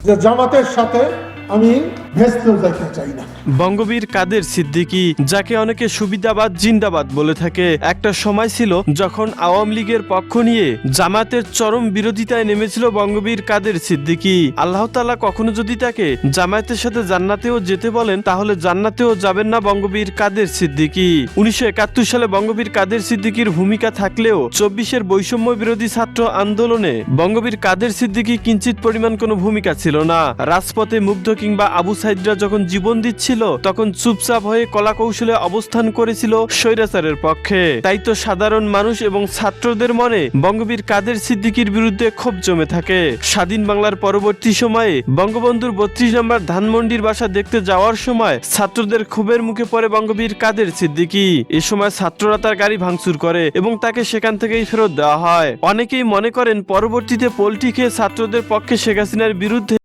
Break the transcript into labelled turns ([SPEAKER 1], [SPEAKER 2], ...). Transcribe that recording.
[SPEAKER 1] যে জামাতের সাথে আমি ভেস্তেও যাইতে চাই না।
[SPEAKER 2] বঙ্গবীর কাদের সিদ্দিকী, যাকে অনেকে সুবিধাবাদ জিন্দাবাদ বলে থাকে, একটা সময় ছিল যখন আওয়ামী লীগের পক্ষ নিয়ে জামাতের চরম বিরোধিতায় নেমেছিল বঙ্গবীর কাদের সিদ্দিকী। আল্লাহ তাআলা কখনো যদি তাকে জামায়াতের সাথে জান্নাতেও যেতে বলেন, তাহলে জান্নাতেও যাবেন না বঙ্গবীর কাদের সিদ্দিকী। 1971 সালে বঙ্গবীর কাদের সিদ্দিকীর ভূমিকা থাকলেও 24-এর বৈষম্য বিরোধী ছাত্র আন্দোলনে বঙ্গবীর কাদের সিদ্দিকী কিঞ্চিত পরিমাণ কোনো ভূমিকা ছিল না। রাজপথে মুগ্ধ কিংবা আবু সাইদরা যখন জীবন দিচ্ছিল, তখন চুপচাপ হয়ে কলাকৌশলে অবস্থান করেছিল স্বৈরাচারের পক্ষে। তাই তো সাধারণ মানুষ এবং ছাত্রদের মনে বঙ্গবীর কাদের সিদ্দিকীর বিরুদ্ধে ক্ষোভ জমে থাকে। স্বাধীন বাংলার পরবর্তী সময়ে বঙ্গবন্ধুর 32 নম্বর ধানমন্ডির বাসা দেখতে যাওয়ার সময় ছাত্রদের ক্ষোভের মুখে পড়ে বঙ্গবীর কাদের সিদ্দিকী। এ সময় ছাত্ররা তার গাড়ি ভাঙচুর করে এবং তাকে সেখান থেকেই ফেরত দেওয়া হয়। অনেকেই মনে করেন পরবর্তীতে পোল্টি খেয়ে ছাত্রদের পক্ষে শেখ হাসিনার বিরুদ্ধে